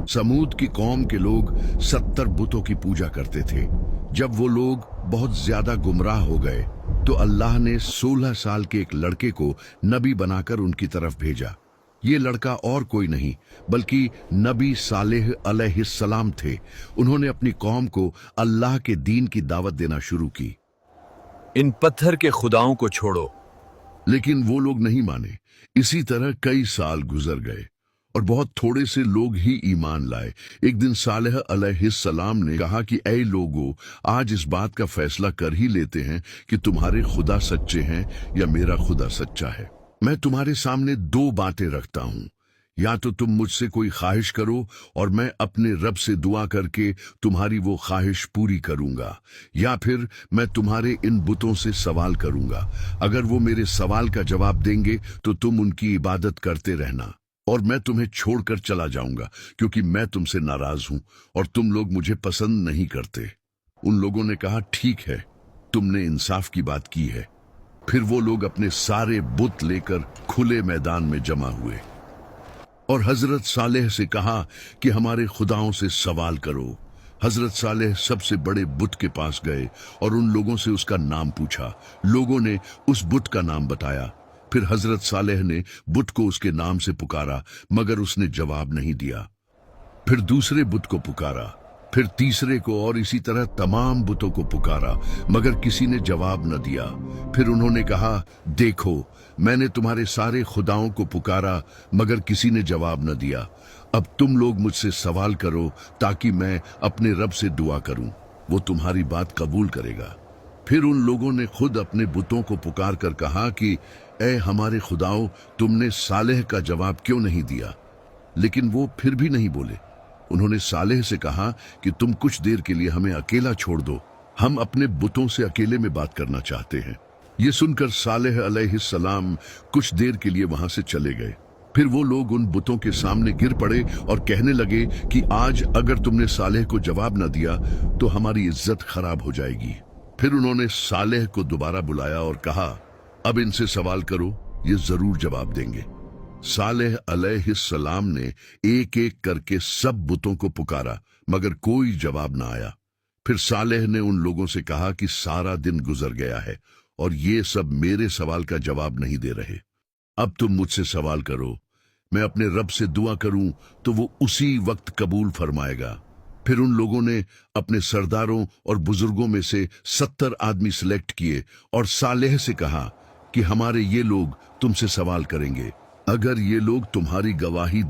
समूद की कौम के लोग 70 बुतों की पूजा करते थे। जब वो लोग बहुत ज्यादा गुमराह हो गए तो अल्लाह ने 16 साल के एक लड़के को नबी बनाकर उनकी तरफ भेजा। ये लड़का और कोई नहीं बल्कि नबी सालेह अलैहिस्सलाम थे। उन्होंने अपनी कौम को अल्लाह के दीन की दावत देना शुरू की। इन पत्थर के खुदाओं को छोड़ो। लेकिन वो लोग नहीं माने। इसी तरह कई साल गुजर गए और बहुत थोड़े से लोग ही ईमान लाए। एक दिन सालेह अलैहिस्सलाम ने कहा कि ऐ लोगों, आज इस बात का फैसला कर ही लेते हैं कि तुम्हारे खुदा सच्चे हैं या मेरा खुदा सच्चा है। मैं तुम्हारे सामने दो बातें रखता हूं, या तो तुम मुझसे कोई ख्वाहिश करो और मैं अपने रब से दुआ करके तुम्हारी वो ख्वाहिश पूरी करूंगा, या फिर मैं तुम्हारे इन बुतों से सवाल करूंगा। अगर वो मेरे सवाल का जवाब देंगे तो तुम उनकी इबादत करते रहना और मैं तुम्हें छोड़कर चला जाऊंगा, क्योंकि मैं तुमसे नाराज हूं और तुम लोग मुझे पसंद नहीं करते। उन लोगों ने कहा, ठीक है, तुमने इंसाफ की बात की है। फिर वो लोग अपने सारे बुत लेकर खुले मैदान में जमा हुए और हजरत सालेह से कहा कि हमारे खुदाओं से सवाल करो। हजरत सालेह सबसे बड़े बुत के पास गए और उन लोगों से उसका नाम पूछा। लोगों ने उस बुत का नाम बताया। फिर हजरत सालेह ने बुत को उसके नाम से पुकारा, मगर उसने जवाब नहीं दिया। फिर दूसरे बुत को पुकारा, फिर तीसरे को, और इसी तरह तमाम बुतों को पुकारा, मगर किसी ने जवाब न दिया। फिर उन्होंने कहा, देखो, मैंने तुम्हारे सारे खुदाओं को पुकारा मगर किसी ने जवाब न दिया। अब तुम लोग मुझसे सवाल करो ताकि मैं अपने रब से दुआ करूं, वो तुम्हारी बात कबूल करेगा। फिर उन लोगों ने खुद अपने बुतों को पुकार कर कहा कि ऐ हमारे खुदाओं, तुमने सालेह का जवाब क्यों नहीं दिया? लेकिन वो फिर भी नहीं बोले। उन्होंने सालेह से कहा कि तुम कुछ देर के लिए हमें अकेला छोड़ दो, हम अपने बुतों से अकेले में बात करना चाहते हैं। ये सुनकर सालेह अलैहिस्सलाम कुछ देर के लिए वहां से चले गए। फिर वो लोग उन बुतों के सामने गिर पड़े और कहने लगे कि आज अगर तुमने सालेह को जवाब न दिया तो हमारी इज्जत खराब हो जाएगी। फिर उन्होंने सालेह को दोबारा बुलाया और कहा, अब इनसे सवाल करो, ये जरूर जवाब देंगे। सालेह अलैहिस्सलाम ने एक एक करके सब बुतों को पुकारा, मगर कोई जवाब ना आया। फिर सालेह ने उन लोगों से कहा कि सारा दिन गुजर गया है और ये सब मेरे सवाल का जवाब नहीं दे रहे। अब तुम मुझसे सवाल करो, मैं अपने रब से दुआ करूं तो वो उसी वक्त कबूल फरमाएगा। फिर उन लोगों ने अपने सरदारों और बुजुर्गों में से 70 आदमी सिलेक्ट किए और सालेह से कहा कि हमारे ये लोग तुमसे सवाल करेंगे। अगर ये लोग तुम्हारी गवाही